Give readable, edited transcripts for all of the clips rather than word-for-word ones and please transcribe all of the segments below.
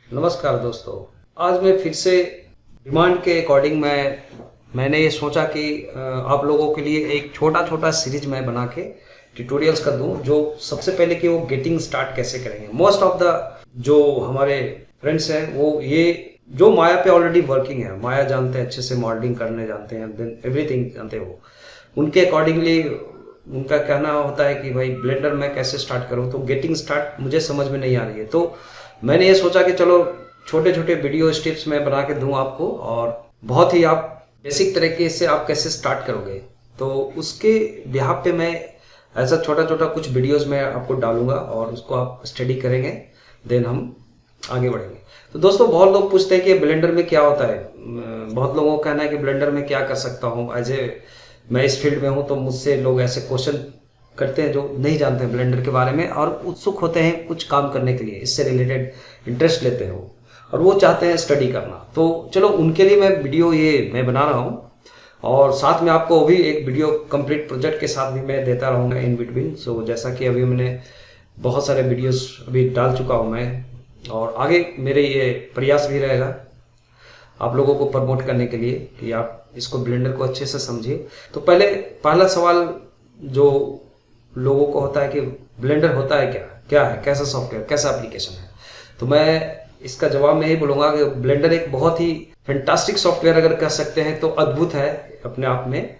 नमस्कार दोस्तों। आज मैं फिर से डिमांड के अकॉर्डिंग मैंने ये सोचा कि आप लोगों के लिए एक छोटा छोटा सीरीज मैं बना के ट्यूटोरियल्स कर दूं, जो सबसे पहले कि वो गेटिंग स्टार्ट कैसे करेंगे। मोस्ट ऑफ द जो हमारे फ्रेंड्स हैं वो ये जो माया पे ऑलरेडी वर्किंग है, माया जानते हैं, अच्छे से मॉडलिंग करने जानते हैं, देन एवरीथिंग जानते हैं, वो उनके अकॉर्डिंगली उनका कहना होता है कि भाई ब्लेंडर मैं कैसे स्टार्ट करूं। तो गेटिंग स्टार्ट मुझे समझ में नहीं आ रही है, तो मैंने ये सोचा कि चलो छोटे छोटे वीडियो स्टेप्स मैं बना के दूं आपको, और बहुत ही आप बेसिक तरीके से आप कैसे स्टार्ट करोगे, तो उसके बिहाफ पे मैं ऐसा छोटा छोटा कुछ वीडियोस मैं आपको डालूंगा और उसको आप स्टडी करेंगे, देन हम आगे बढ़ेंगे। तो दोस्तों, बहुत लोग पूछते हैं कि ब्लेंडर में क्या होता है। बहुत लोगों का कहना है कि ब्लेंडर में क्या कर सकता हूँ। एज ए मैं इस फील्ड में हूँ, तो मुझसे लोग ऐसे क्वेश्चन करते हैं जो नहीं जानते हैं ब्लेंडर के बारे में, और उत्सुक होते हैं कुछ काम करने के लिए, इससे रिलेटेड इंटरेस्ट लेते हैं वो, और वो चाहते हैं स्टडी करना। तो चलो उनके लिए मैं वीडियो ये मैं बना रहा हूँ, और साथ में आपको भी एक वीडियो कंप्लीट प्रोजेक्ट के साथ भी मैं देता रहूँगा इन बिटवीन। सो जैसा कि अभी मैंने बहुत सारे वीडियोस अभी डाल चुका हूँ मैं, और आगे मेरे ये प्रयास भी रहेगा आप लोगों को प्रमोट करने के लिए कि आप इसको ब्लेंडर को अच्छे से समझिए। तो पहला सवाल जो लोगों को होता है कि ब्लेंडर होता है क्या, क्या है, कैसा सॉफ्टवेयर, कैसा एप्लीकेशन है। तो मैं इसका जवाब में यही बोलूंगा कि ब्लेंडर एक बहुत ही फैंटास्टिक सॉफ्टवेयर अगर कह सकते हैं तो अद्भुत है अपने आप में,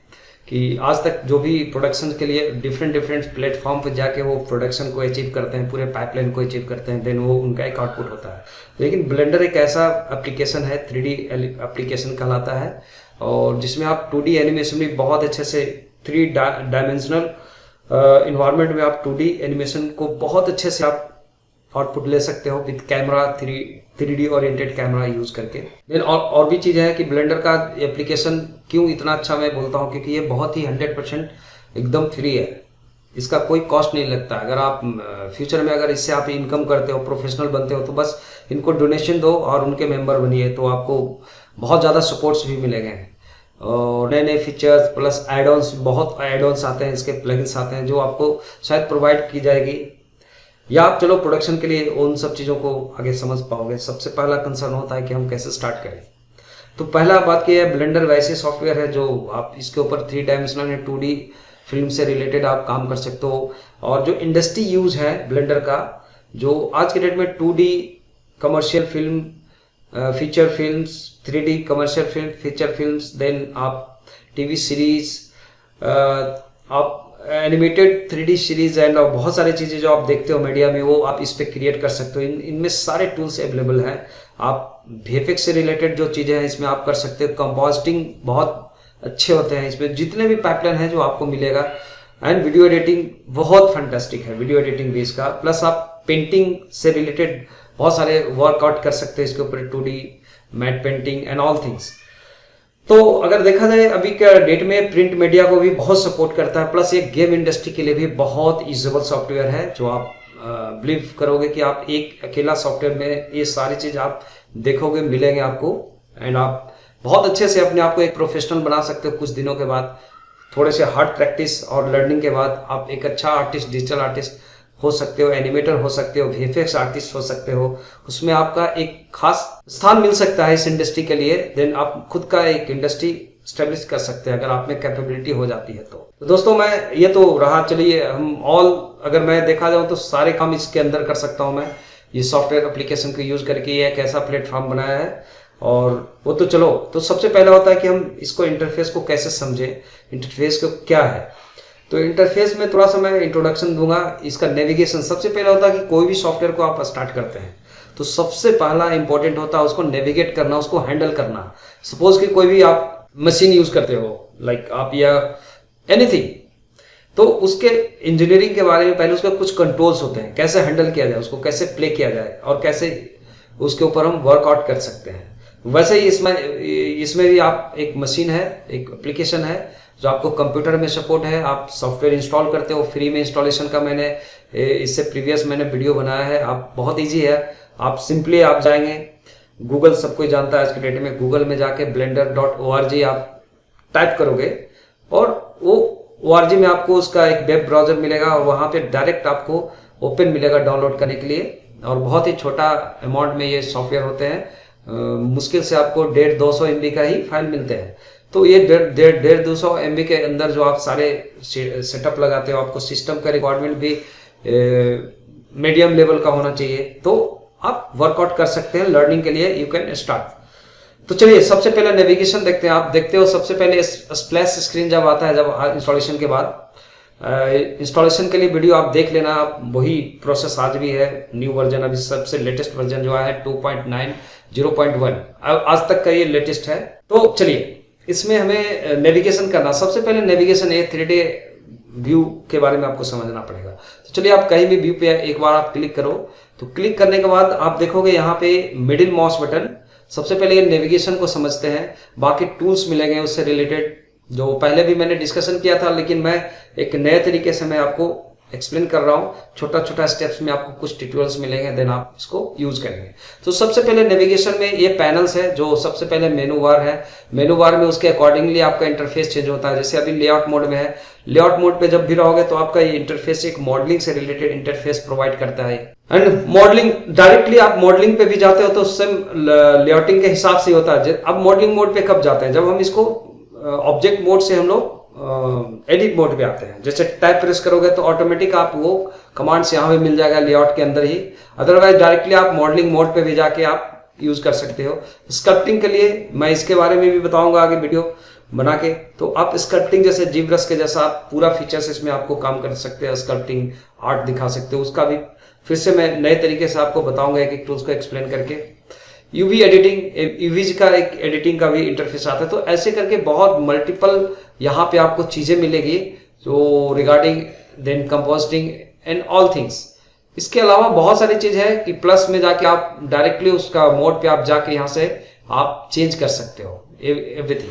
कि आज तक जो भी प्रोडक्शन के लिए डिफरेंट डिफरेंट प्लेटफॉर्म पर जाके वो प्रोडक्शन को अचीव करते हैं, पूरे पाइपलाइन को अचीव करते हैं, देन वो उनका एक आउटपुट होता है। लेकिन ब्लेंडर एक ऐसा एप्लीकेशन है, 3D एप्लीकेशन कहलाता है, और जिसमें आप 2D एनिमेशन भी बहुत अच्छे से 3 डायमेंशनल इन्वायरमेंट में आप 2D एनिमेशन को बहुत अच्छे से आप आउटपुट ले सकते हो with camera, 3D oriented camera use करके। देन और भी चीज़ है कि ब्लेंडर का एप्लीकेशन क्यों इतना अच्छा मैं बोलता हूँ, क्योंकि ये बहुत ही 100% एकदम फ्री है, इसका कोई कॉस्ट नहीं लगता। अगर आप फ्यूचर में अगर इससे आप इनकम करते हो, प्रोफेशनल बनते हो, तो बस इनको डोनेशन दो और उनके मेंबर बनिए, तो आपको बहुत ज़्यादा सपोर्ट्स भी मिलेंगे, और नए नए फीचर्स प्लस एड ऑन्स, बहुत एड ऑन्स आते हैं, इसके प्लगइन्स आते हैं जो आपको शायद प्रोवाइड की जाएगी, या आप चलो प्रोडक्शन के लिए उन सब चीज़ों को आगे समझ पाओगे। सबसे पहला कंसर्न होता है कि हम कैसे स्टार्ट करें। तो पहला बात यह है, ब्लेंडर वैसे सॉफ्टवेयर है जो आप इसके ऊपर 3 डायमेंशनल या 2D फिल्म से रिलेटेड आप काम कर सकते हो। और जो इंडस्ट्री यूज है ब्लेंडर का, जो आज के डेट में 2D commercial film, feature films, 3D commercial film, feature films, then आप टीवी सीरीज, आप एनिमेटेड 3D सीरीज एंड और बहुत सारी चीज़ें जो आप देखते हो मीडिया में, वो आप इस पे क्रिएट कर सकते हो। इनमें सारे टूल्स अवेलेबल हैं। आप VFX से रिलेटेड जो चीज़ें हैं इसमें आप कर सकते हो। कंपोजिटिंग बहुत अच्छे होते हैं इसमें, जितने भी पाइपलाइन है जो आपको मिलेगा। एंड वीडियो एडिटिंग बहुत फैंटास्टिक है, वीडियो एडिटिंग भी इसका। प्लस आप पेंटिंग से रिलेटेड बहुत सारे वर्कआउट कर सकते हैं इसके ऊपर, 2D matte painting and all things. तो अगर देखा जाए अभी के डेट में प्रिंट मीडिया को भी बहुत सपोर्ट करता है, प्लस ये गेम इंडस्ट्री के लिए भी बहुत यूजेबल सॉफ्टवेयर है, जो आप बिलीव करोगे कि आप एक अकेला सॉफ्टवेयर में ये सारी चीज आप देखोगे, मिलेंगे आपको, एंड आप बहुत अच्छे से अपने आप को एक प्रोफेशनल बना सकते हो। कुछ दिनों के बाद, थोड़े से हार्ड प्रैक्टिस और लर्निंग के बाद, आप एक अच्छा आर्टिस्ट, डिजिटल आर्टिस्ट हो सकते हो, एनिमेटर हो सकते हो, VFX आर्टिस्ट हो सकते हो। उसमें आपका एक खास स्थान मिल सकता है इस इंडस्ट्री के लिए। देन आप खुद का एक इंडस्ट्री स्टेब्लिश कर सकते हैं अगर आप में कैपेबिलिटी हो जाती है। तो दोस्तों, मैं ये तो रहा, चलिए हम ऑल, अगर मैं देखा जाऊँ तो सारे काम इसके अंदर कर सकता हूँ मैं, ये सॉफ्टवेयर एप्लीकेशन को यूज करके। ये एक ऐसा प्लेटफॉर्म बनाया है, और वो तो चलो, तो सबसे पहला होता है कि हम इसको इंटरफेस को कैसे समझे, इंटरफेस को क्या है। तो इंटरफेस में थोड़ा सा मैं इंट्रोडक्शन दूंगा। इसका नेविगेशन सबसे पहले होता है कि कोई भी सॉफ्टवेयर को आप स्टार्ट करते हैं तो सबसे पहला इंपॉर्टेंट होता है उसको नेविगेट करना, उसको हैंडल करना। सपोज कि कोई भी आप मशीन यूज करते हो, लाइक आप या एनीथिंग, तो उसके इंजीनियरिंग के बारे में पहले उसके कुछ कंट्रोल्स होते हैं, कैसे हैंडल किया जाए, उसको कैसे प्ले किया जाए, और कैसे उसके ऊपर हम वर्कआउट कर सकते हैं। वैसे ही इसमें भी आप एक मशीन है, एक एप्लीकेशन है जो आपको कंप्यूटर में सपोर्ट है। आप सॉफ्टवेयर इंस्टॉल करते हो, फ्री में इंस्टॉलेशन का मैंने इससे प्रीवियस मैंने वीडियो बनाया है। आप बहुत इजी है, आप सिंपली आप जाएंगे गूगल, सबको जानता है आज के डेट में, गूगल में जाके blender.org आप टाइप करोगे, और वो ORG में आपको उसका एक वेब ब्राउजर मिलेगा, और वहां पे डायरेक्ट आपको ओपन मिलेगा डाउनलोड करने के लिए। और बहुत ही छोटा अमाउंट में ये सॉफ्टवेयर होते हैं। मुश्किल से आपको 150-200 MB का ही फाइल मिलते हैं। तो ये 150-200 MB के अंदर जो आप सारे सेटअप लगाते हो, आपको सिस्टम का रिक्वायरमेंट भी मीडियम लेवल का होना चाहिए, तो आप वर्कआउट कर सकते हैं। लर्निंग के लिए यू कैन स्टार्ट। तो चलिए सबसे पहले नेविगेशन देखते हैं। आप देखते हो सबसे पहले स्प्लैश स्क्रीन जब आता है, जब इंस्टॉलेशन के बाद, इंस्टॉलेशन के लिए वीडियो आप देख लेना। आप वही प्रोसेस आज भी है, न्यू वर्जन, अभी सबसे लेटेस्ट वर्जन जो है 2.9 0.1 आज तक का ये लेटेस्ट है। तो चलिए इसमें हमें नेविगेशन करना, सबसे पहले नेविगेशन ये 3D व्यू के बारे में आपको समझना पड़ेगा। तो चलिए आप कहीं भी व्यू पे एक बार आप क्लिक करो। तो क्लिक करने के बाद आप देखोगे यहाँ पे मिडिल माउस बटन। सबसे पहले ये नेविगेशन को समझते हैं, बाकी टूल्स मिलेंगे उससे रिलेटेड, जो पहले भी मैंने डिस्कशन किया था, लेकिन मैं एक नए तरीके से मैं आपको एक्सप्लेन कर रहा हूँ। छोटा छोटा स्टेप्स में आपको कुछ ट्यूटोरियल्स मिलेंगे, देन आप इसको यूज करेंगे। तो सबसे पहले नेविगेशन में ये पैनल्स है, जो सबसे पहले मेनू बार है। मेनू बार में उसके अकॉर्डिंगली आपका इंटरफेस चेंज होता है। जैसे अभी लेआउट मोड में है, लेआउट मोड पे जब भी रहोगे तो आपका ये इंटरफेस एक मॉडलिंग से रिलेटेड इंटरफेस प्रोवाइड करता है। एंड मॉडलिंग डायरेक्टली आप मॉडलिंग पे भी जाते हो तो उससे लेआउटिंग के हिसाब से होता है। अब मॉडलिंग मोड पे कब जाते हैं, जब हम इसको ऑब्जेक्ट मोड से हम लोग एडिट मोड पे आते हैं। जैसे टाइप प्रेस करोगे तो ऑटोमेटिक आप वो कमांड्स यहाँ पे मिल जाएगा लेआउट के अंदर ही। अदरवाइज डायरेक्टली आप मॉडलिंग मोड पे भी जाके आप यूज कर सकते हो। स्कल्पटिंग के लिए मैं इसके बारे में भी बताऊंगा आगे वीडियो बना के। तो आप स्कल्पटिंग जैसे जी ब्रश के जैसा आप पूरा फीचर्स इसमें आपको काम कर सकते हैं, स्कल्पटिंग आर्ट दिखा सकते हो। उसका भी फिर से मैं नए तरीके से आपको बताऊंगा एक एक टूल्स को एक्सप्लेन करके। यूवी एडिटिंग, यूवी का एक एडिटिंग का भी इंटरफेस आता है। तो ऐसे करके बहुत मल्टीपल यहाँ पे आपको चीजें मिलेगी जो regarding then compositing and all things. इसके अलावा बहुत सारी चीज है कि प्लस में जाके आप डायरेक्टली उसका मोड पे आप जाके यहाँ से आप चेंज कर सकते हो एवरीथिंग।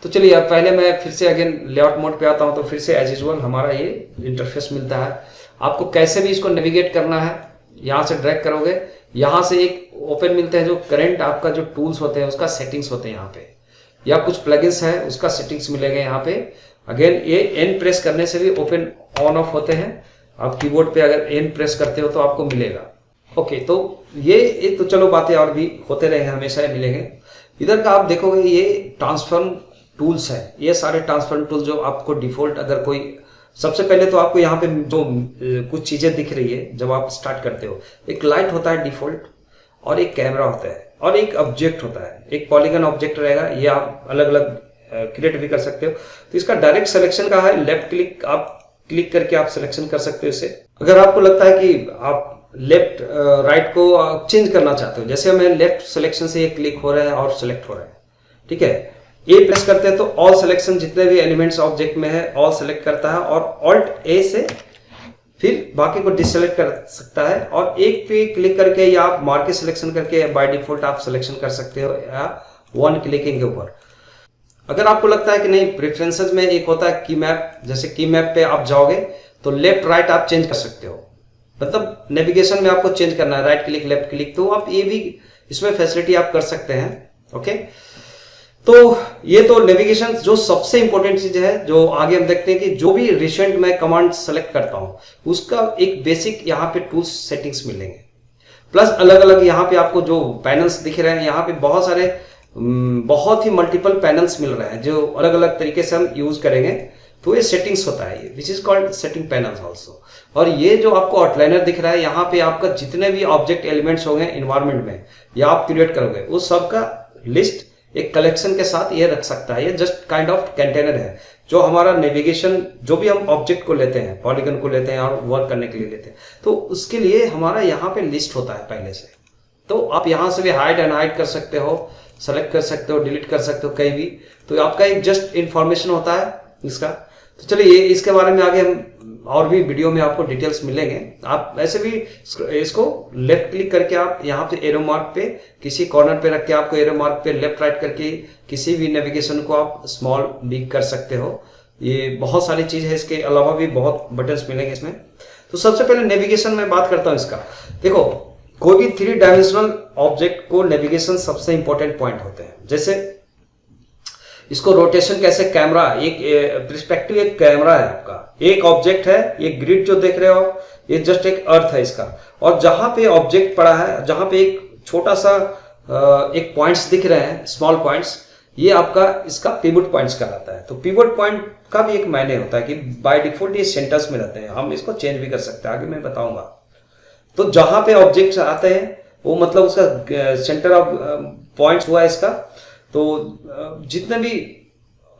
तो चलिए अब पहले मैं फिर से अगेन लेआउट मोड पे आता हूँ। तो फिर से एज यूजुअल हमारा ये इंटरफेस मिलता है। आपको कैसे भी इसको नेविगेट करना है, यहाँ से ड्रैग करोगे, यहाँ से एक ओपन मिलते हैं जो करंट आपका जो टूल्स होते हैं उसका सेटिंग्स होते हैं यहाँ पे, या कुछ प्लगइन्स है उसका सेटिंग्स मिलेंगे यहाँ पे। अगेन ये एन प्रेस करने से भी ओपन ऑन ऑफ होते हैं। आप कीबोर्ड पे अगर एन प्रेस करते हो तो आपको मिलेगा। ओके, तो ये तो चलो बातें और भी होते रहे, हमेशा मिलेंगे। इधर का आप देखोगे ये ट्रांसफॉर्म टूल्स है। ये सारे ट्रांसफॉर्म टूल जो आपको डिफॉल्ट, अगर कोई सबसे पहले तो आपको यहाँ पे जो कुछ चीजें दिख रही है जब आप स्टार्ट करते हो, एक लाइट होता है डिफॉल्ट, और एक कैमरा होता है, और एक ऑब्जेक्ट होता है, एक पॉलीगन ऑब्जेक्ट रहेगा। ये आप अलग अलग क्रिएट भी कर सकते हो। तो इसका डायरेक्ट सिलेक्शन का है, लेफ्ट क्लिक आप क्लिक करके आप सिलेक्शन कर सकते हो इसे। अगर आपको लगता है कि आप लेफ्ट राइट को चेंज करना चाहते हो, जैसे मैं लेफ्ट सिलेक्शन से ये क्लिक हो रहा है और सिलेक्ट हो रहा है, ठीक है। ए प्रेस करते हैं तो ऑल सिलेक्शन जितने भी एलिमेंट्स ऑब्जेक्ट में है ऑल सेलेक्ट करता है, और ऑल्ट ए से फिर बाकी को डिससेलेक्ट कर सकता है। और एक पे क्लिक करके या आप मार्के सिलेक्शन करके बाय डिफॉल्ट आप सिलेक्शन कर सकते हो, या वन क्लिकिंग के ऊपर। अगर आपको लगता है कि नहीं, प्रेफरेंसेस में एक होता है की मैप, जैसे की मैप पे आप जाओगे तो लेफ्ट राइट आप चेंज कर सकते हो। मतलब नेविगेशन में आपको चेंज करना है, राइट क्लिक लेफ्ट क्लिक, तो आप ये भी इसमें फैसिलिटी आप कर सकते हैं। ओके, तो ये तो नेविगेशन जो सबसे इंपॉर्टेंट चीज है। जो आगे हम देखते हैं कि जो भी रिसेंट मैं कमांड सेलेक्ट करता हूं उसका एक बेसिक यहाँ पे टूल्स सेटिंग्स मिलेंगे, प्लस अलग अलग यहाँ पे आपको जो पैनल्स दिख रहे हैं, यहाँ पे बहुत सारे बहुत ही मल्टीपल पैनल्स मिल रहे हैं जो अलग अलग तरीके से हम यूज करेंगे। तो ये सेटिंग्स होता है, which is called setting panels also. और ये जो आपको आउटलाइनर दिख रहा है, यहाँ पे आपका जितने भी ऑब्जेक्ट एलिमेंट्स होंगे इन्वायरमेंट में या आप क्रिएट करोगे उस सब का लिस्ट एक कलेक्शन के साथ ये रख सकता है। ये जस्ट काइंड ऑफ कंटेनर है जो हमारा नेविगेशन, जो भी हम ऑब्जेक्ट को लेते हैं, पॉलीगन को लेते हैं और वर्क करने के लिए लेते हैं, तो उसके लिए हमारा यहाँ पे लिस्ट होता है पहले से। तो आप यहाँ से भी हाइड एंड हाइड कर सकते हो, सेलेक्ट कर सकते हो, डिलीट कर सकते हो कहीं भी। तो आपका एक जस्ट इंफॉर्मेशन होता है इसका। तो चलिए इसके बारे में आगे हम और भी वीडियो में आपको डिटेल्स मिलेंगे। आप ऐसे भी इसको लेफ्ट क्लिक करके आप यहाँ पे एरो मार्क पे किसी कॉर्नर पे रख के आपको एरो मार्क पे लेफ्ट राइट करके किसी भी नेविगेशन को आप स्मॉल बिग कर सकते हो। ये बहुत सारी चीज है, इसके अलावा भी बहुत बटन्स मिलेंगे इसमें। तो सबसे पहले नेविगेशन में बात करता हूँ इसका। देखो, कोई भी 3 डायमेंशनल ऑब्जेक्ट को नेविगेशन सबसे इंपॉर्टेंट पॉइंट होते हैं। जैसे इसको रोटेशन कैसे, कैमरा एक पर्सपेक्टिव, एक कैमरा है आपका, एक ऑब्जेक्ट है, ये ग्रिड जो देख रहे हो ये जस्ट एक अर्थ है इसका, और जहां पे ऑब्जेक्ट पड़ा है, जहां पे एक छोटा सा एक पॉइंट्स दिख रहे हैं, स्मॉल पॉइंट्स, ये आपका इसका पिवट पॉइंट्स कहलाता है। तो पिवट पॉइंट का भी एक मायने होता है कि बाय डिफॉल्ट ये सेंटर्स में रहते हैं, हम इसको चेंज भी कर सकते हैं, आगे मैं बताऊंगा। तो जहां पे ऑब्जेक्ट्स आते हैं वो मतलब उसका सेंटर ऑफ पॉइंट्स हुआ इसका। तो जितने भी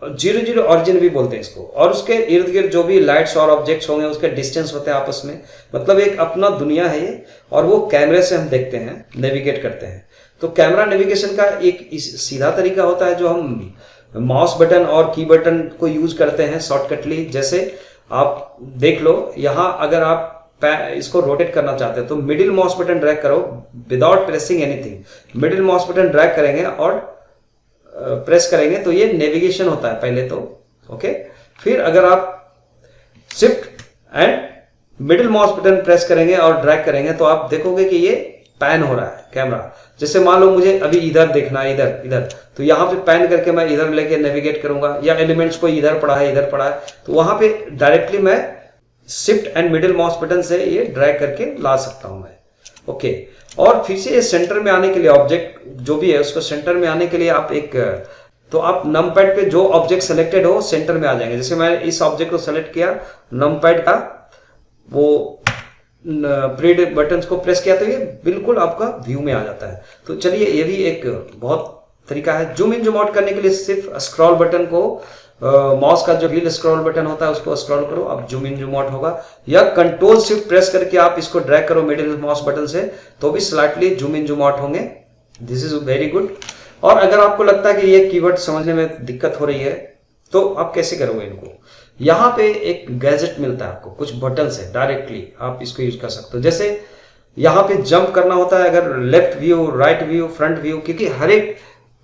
0 ऑरिजिन भी बोलते हैं इसको, और उसके इर्द गिर्द जो भी लाइट्स और ऑब्जेक्ट्स होंगे उसके डिस्टेंस होते हैं आपस में, मतलब एक अपना दुनिया है ये, और वो कैमरे से हम देखते हैं, नेविगेट करते हैं। तो कैमरा नेविगेशन का एक सीधा तरीका होता है जो हम माउस बटन और की बटन को यूज करते हैं शॉर्टकटली। जैसे आप देख लो यहां, अगर आप इसको रोटेट करना चाहते हैं तो मिडिल माउस बटन ड्रैग करो without pressing anything. Middle mouse button drag करेंगे और प्रेस करेंगे तो ये नेविगेशन होता है पहले तो, ओके। फिर अगर आप shift and middle mouse button press करेंगे और ड्रैग करेंगे तो आप देखोगे कि ये पैन हो रहा है कैमरा। जैसे मान लो मुझे अभी इधर देखना है, इधर इधर, तो यहां पे पैन करके मैं इधर लेके नेविगेट करूंगा, या एलिमेंट्स को इधर पड़ा है इधर पड़ा है, तो वहां पे डायरेक्टली मैं shift and middle mouse button से ये ड्रैग करके ला सकता हूं मैं, ओके। और फिर से ये सेंटर में आने के लिए, ऑब्जेक्ट जो भी है उसको सेंटर में आने के लिए आप एक, तो आप नमपैड पे जो ऑब्जेक्ट सेलेक्टेड हो सेंटर में आ जाएंगे। जैसे मैं इस ऑब्जेक्ट को सेलेक्ट किया, नमपैड का वो प्रीड बटन को प्रेस किया तो ये बिल्कुल आपका व्यू में आ जाता है। तो चलिए ये भी एक बहुत तरीका है। जूम इन जूम आउट करने के लिए सिर्फ स्क्रॉल बटन को, माउस का जो व्हील स्क्रॉल बटन होता है उसको स्क्रॉल करो, अब जूम इन जूम आउट होगा, या कंट्रोल शिफ्ट प्रेस करके आप इसको ड्रैग करो मिडिल माउस बटन से तो भी slightly zoom in zoom out होंगे। This is very good. और अगर आपको लगता है कि ये कीवर्ड समझने में दिक्कत हो रही है तो आप कैसे करोगे इनको, यहां पे एक गैजेट मिलता है आपको, कुछ बटन से डायरेक्टली आप इसको यूज कर सकते हो। जैसे यहां पे जंप करना होता है, अगर left view, right view, front view, क्योंकि हर एक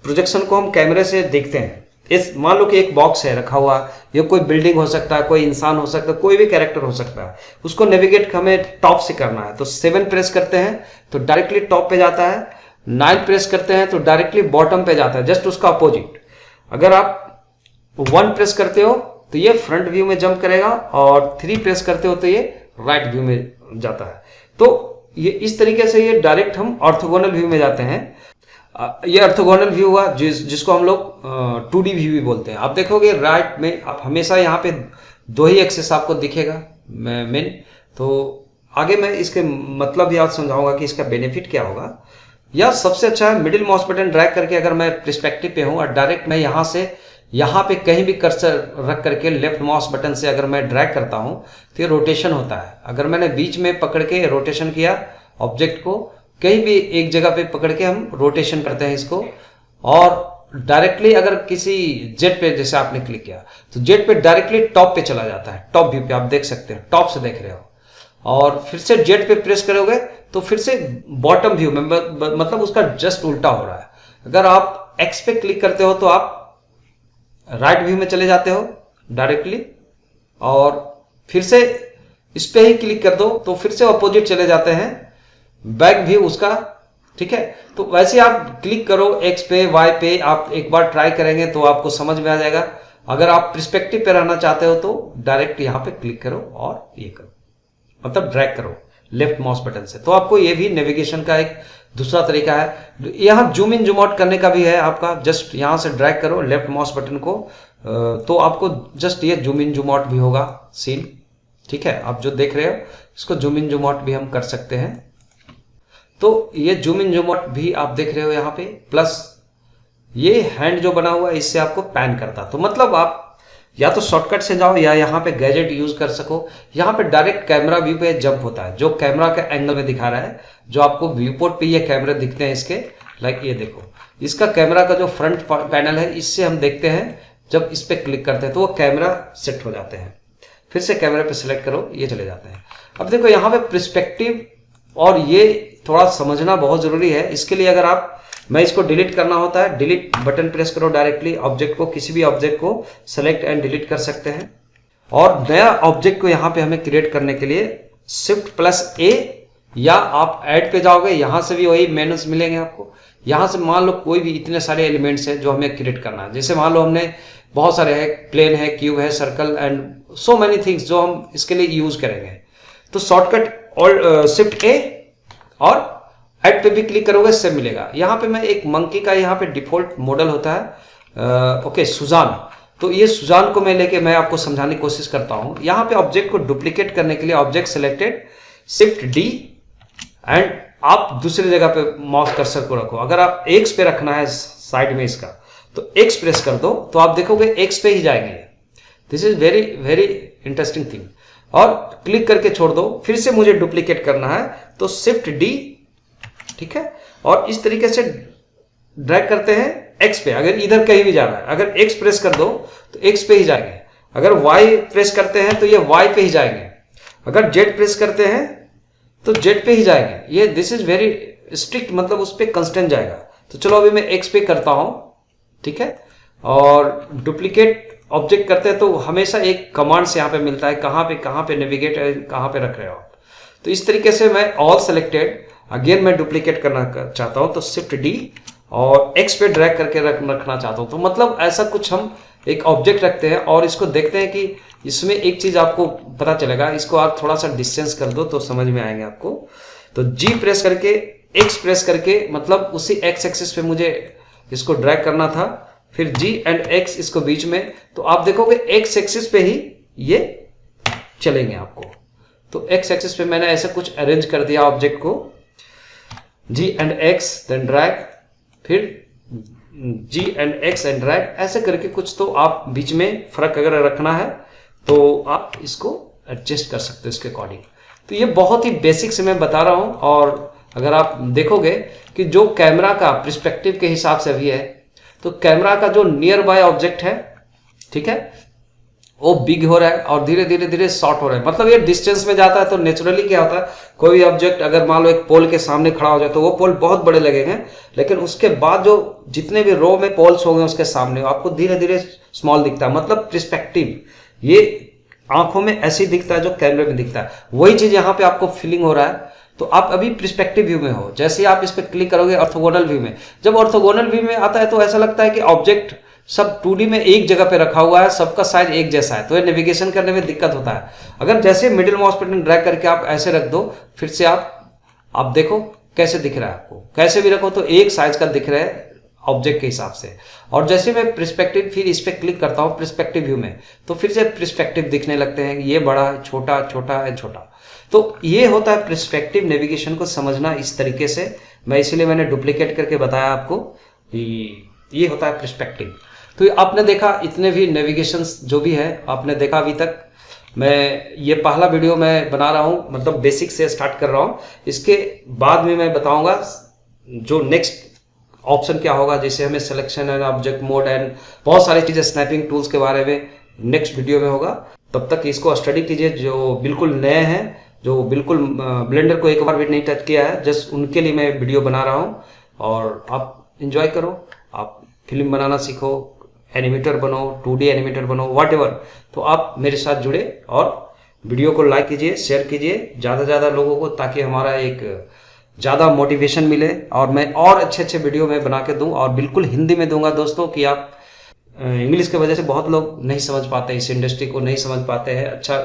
प्रोजेक्शन को हम कैमरे से देखते हैं। इस मान लो कि एक बॉक्स है रखा हुआ, ये कोई बिल्डिंग हो सकता है, कोई इंसान हो सकता है, कोई भी कैरेक्टर हो सकता है, उसको नेविगेट हमें टॉप से करना है। तो 7 प्रेस करते हैं तो डायरेक्टली टॉप पे जाता है, 9 प्रेस करते हैं तो डायरेक्टली बॉटम पे जाता है, जस्ट उसका अपोजिट। अगर आप 1 प्रेस करते हो तो ये फ्रंट व्यू में जंप करेगा, और 3 प्रेस करते हो तो ये राइट व्यू में जाता है। तो ये इस तरीके से ये डायरेक्ट हम ऑर्थोगोनल व्यू में जाते हैं। ये ऑर्थोगोनल व्यू हुआ जिसको हम लोग 2D व्यू भी बोलते हैं। आप देखोगे राइट में आप हमेशा यहाँ पे 2 ही एक्सेस आपको दिखेगा मेन। तो आगे मैं इसके मतलब भी आप समझाऊंगा कि इसका बेनिफिट क्या होगा। या सबसे अच्छा है मिडिल माउस बटन ड्रैग करके, अगर मैं पर्सपेक्टिव पे हूं और डायरेक्ट मैं यहां से यहां पे कहीं भी कर्सर रख करके लेफ्ट माउस बटन से अगर मैं ड्रैग करता हूं तो ये रोटेशन होता है। अगर मैंने बीच में पकड़ के रोटेशन किया ऑब्जेक्ट को, कहीं भी एक जगह पे पकड़ के हम रोटेशन करते हैं इसको, और डायरेक्टली अगर किसी जेट पे जैसे आपने क्लिक किया तो जेट पे डायरेक्टली टॉप पे चला जाता है, टॉप व्यू पे आप देख सकते हैं, टॉप से देख रहे हो। और फिर से जेट पे प्रेस करोगे तो फिर से बॉटम व्यू में, मतलब उसका जस्ट उल्टा हो रहा है। अगर आप एक्स पे क्लिक करते हो तो आप राइट व्यू में चले जाते हो डायरेक्टली, और फिर से इस पे ही क्लिक कर दो तो फिर से अपोजिट चले जाते हैं, बैक व्यू उसका, ठीक है। तो वैसे आप क्लिक करो एक्स पे, वाई पे, आप एक बार ट्राई करेंगे तो आपको समझ में आ जाएगा। अगर आप पर्सपेक्टिव पे रहना चाहते हो तो डायरेक्ट यहां पे क्लिक करो और ये करो, मतलब ड्रैग करो लेफ्ट माउस बटन से। तो आपको ये भी नेविगेशन का एक दूसरा तरीका है। यहां जूम इन जूम आउट करने का भी है आपका, जस्ट यहां से ड्रैग करो लेफ्ट माउस बटन को, तो आपको जस्ट ये जूम इन जूम आउट भी होगा सीन, ठीक है। आप जो देख रहे हो इसको जूम इन जूम आउट भी हम कर सकते हैं। तो ये जूम इन जूम आउट भी आप देख रहे हो यहाँ पे, प्लस ये हैंड जो बना हुआ है इससे आपको पैन करता। तो मतलब आप या तो शॉर्टकट से जाओ या यहाँ पे गैजेट यूज कर सको। यहाँ पे डायरेक्ट कैमरा व्यू पे जंप होता है, जो कैमरा के एंगल में दिखा रहा है, जो आपको व्यू पोर्ट पे ये कैमरे दिखते हैं इसके, लाइक ये देखो, इसका कैमरा का जो फ्रंट पैनल है इससे हम देखते हैं। जब इस पे क्लिक करते हैं तो वो कैमरा सेट हो जाते हैं। फिर से कैमरे पे सिलेक्ट करो, ये चले जाते हैं। अब देखो यहाँ पे पर्सपेक्टिव, और ये थोड़ा समझना बहुत जरूरी है। इसके लिए अगर आप, मैं इसको डिलीट करना होता है, डिलीट बटन प्रेस करो, डायरेक्टली ऑब्जेक्ट को, किसी भी ऑब्जेक्ट को सेलेक्ट एंड डिलीट कर सकते हैं। और नया ऑब्जेक्ट को यहाँ पे हमें क्रिएट करने के लिए शिफ्ट प्लस ए या आप ऐड पे जाओगे, यहां से भी वही मेनूज मिलेंगे आपको। यहां से मान लो कोई भी इतने सारे एलिमेंट्स हैं जो हमें क्रिएट करना है, जैसे मान लो हमने बहुत सारे है, प्लेन है, क्यूब है, circle and so many things जो हम इसके लिए यूज करेंगे। तो शॉर्टकट और शिफ्ट ए और ऐड पे भी क्लिक करोगे, सेम मिलेगा। यहाँ पे मैं एक मंकी का यहाँ पे डिफॉल्ट मॉडल होता है, ओके सुजान। तो ये सुजान को मैं लेके मैं आपको समझाने की कोशिश करता हूँ। यहाँ पे ऑब्जेक्ट को डुप्लीकेट करने के लिए object selected, shift D and आप दूसरी जगह पे माउस कर्सर को रखो। अगर आप एक्स पे रखना है साइड में इसका, तो एक्स प्रेस कर दो तो आप देखोगे एक्स पे ही जाएंगे। This is very very interesting thing. और क्लिक करके छोड़ दो, फिर से मुझे डुप्लीकेट करना है तो शिफ्ट डी, ठीक है, और इस तरीके से ड्रैग करते हैं एक्स पे। अगर इधर कहीं भी जाना है, अगर एक्स प्रेस कर दो तो एक्स पे ही जाएंगे। अगर वाई प्रेस करते हैं तो ये वाई पे ही जाएंगे। अगर जेड प्रेस करते हैं तो जेड पे ही जाएंगे। ये दिस इज वेरी स्ट्रिक्ट, मतलब उस पर कंस्टेंट जाएगा। तो चलो अभी मैं एक्स पे करता हूं, ठीक है, और डुप्लीकेट ऑब्जेक्ट करते हैं तो हमेशा एक कमांड से यहाँ पे मिलता है कहाँ पे नेविगेट है, कहाँ पे रख रहे हो आप। तो इस तरीके से मैं ऑल सेलेक्टेड, अगेन मैं डुप्लीकेट करना चाहता हूं तो शिफ्ट डी और एक्स पे ड्रैग करके रखना चाहता हूं। तो मतलब ऐसा कुछ हम एक ऑब्जेक्ट रखते हैं और इसको देखते हैं कि इसमें एक चीज आपको पता चलेगा। इसको आप थोड़ा सा डिस्टेंस कर दो तो समझ में आएंगे आपको। तो जी प्रेस करके, एक्स प्रेस करके, मतलब उसी एक्स एक्सिस पे मुझे इसको ड्रैग करना था, फिर जी एंड एक्स इसको बीच में। तो आप देखोगे एक्स एक्सिस पे ही ये चलेंगे आपको। तो एक्स एक्सिस पे मैंने ऐसा कुछ अरेंज कर दिया ऑब्जेक्ट को, जी एंड एक्स देन ड्रैग, फिर जी एंड एक्स एंड ड्रैग, ऐसे करके कुछ। तो आप बीच में फर्क अगर रखना है तो आप इसको एडजस्ट कर सकते हो इसके अकॉर्डिंग। तो ये बहुत ही बेसिक से मैं बता रहा हूं। और अगर आप देखोगे कि जो कैमरा का पर्सपेक्टिव के हिसाब से भी है, तो कैमरा का जो नियर बाय ऑब्जेक्ट है, ठीक है, वो बिग हो रहा है और धीरे धीरे धीरे शॉर्ट हो रहा है। मतलब ये डिस्टेंस में जाता है तो नेचुरली क्या होता है, कोई भी ऑब्जेक्ट अगर मान लो एक पोल के सामने खड़ा हो जाए तो वो पोल बहुत बड़े लगेंगे, लेकिन उसके बाद जो जितने भी रो में पोल्स होंगे उसके सामने आपको धीरे धीरे स्मॉल दिखता है। मतलब पर्सपेक्टिव ये आंखों में ऐसे दिखता है जो कैमरे में दिखता है, वही चीज यहाँ पे आपको फीलिंग हो रहा है। तो आप अभी पर्सपेक्टिव व्यू में हो। जैसे ही आप इस पर क्लिक करोगे ऑर्थोगोनल व्यू में, जब ऑर्थोगोनल व्यू में आता है तो ऐसा लगता है कि ऑब्जेक्ट सब 2D में एक जगह पे रखा हुआ है, सबका साइज एक जैसा है, तो ये नेविगेशन करने में दिक्कत होता है। अगर जैसे मिडिल माउस बटन ड्रैग करके आप ऐसे रख दो, फिर से आप देखो कैसे दिख रहा है आपको। कैसे भी रखो तो एक साइज का दिख रहा है ऑब्जेक्ट के हिसाब से। और जैसे मैं पर्सपेक्टिव फिर इस पे क्लिक करता हूँ पर्सपेक्टिव व्यू में, तो फिर से पर्सपेक्टिव दिखने लगते हैं, ये बड़ा है, छोटा, छोटा है, छोटा। तो ये होता है पर्सपेक्टिव नेविगेशन को समझना इस तरीके से। मैं इसलिए मैंने डुप्लीकेट करके बताया आपको, ये होता है पर्सपेक्टिव। तो आपने देखा इतने भी नेविगेशन जो भी है आपने देखा अभी तक। मैं ये पहला वीडियो मैं बना रहा हूँ, मतलब बेसिक से स्टार्ट कर रहा हूँ। इसके बाद में मैं बताऊंगा जो नेक्स्ट ऑप्शन क्या होगा, जैसे हमें selection and object mode and बहुत सारी चीजें स्नैपिंग टूल्स के बारे में नेक्स्ट वीडियो में होगा। तब तक इसको स्टडी कीजिए। जो बिल्कुल नए हैं, जो बिल्कुल ब्लेंडर को एक बार भी नहीं टच किया है, जस्ट उनके लिए मैं वीडियो बना रहा हूँ। और आप इंजॉय करो, आप फिल्म बनाना सीखो, एनिमेटर बनो, 2D एनिमेटर बनो, व्हाटएवर। तो आप मेरे साथ जुड़े और वीडियो को लाइक कीजिए, शेयर कीजिए ज़्यादा से ज़्यादा लोगों को, ताकि हमारा एक ज़्यादा मोटिवेशन मिले और मैं और अच्छे अच्छे वीडियो में बना के दूँ। और बिल्कुल हिंदी में दूंगा दोस्तों, कि आप इंग्लिश की वजह से बहुत लोग नहीं समझ पाते, इस इंडस्ट्री को नहीं समझ पाते हैं, अच्छा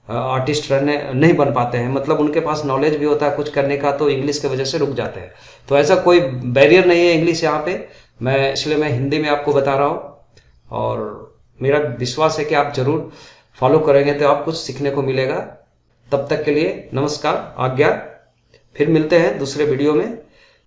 आर्टिस्ट रहने नहीं बन पाते हैं। मतलब उनके पास नॉलेज भी होता है कुछ करने का, तो इंग्लिश की वजह से रुक जाते हैं। तो ऐसा कोई बैरियर नहीं है इंग्लिश यहाँ पे, इसलिए मैं हिंदी में आपको बता रहा हूँ। और मेरा विश्वास है कि आप जरूर फॉलो करेंगे तो आप कुछ सीखने को मिलेगा। तब तक के लिए नमस्कार, आज्ञा। फिर मिलते हैं दूसरे वीडियो में।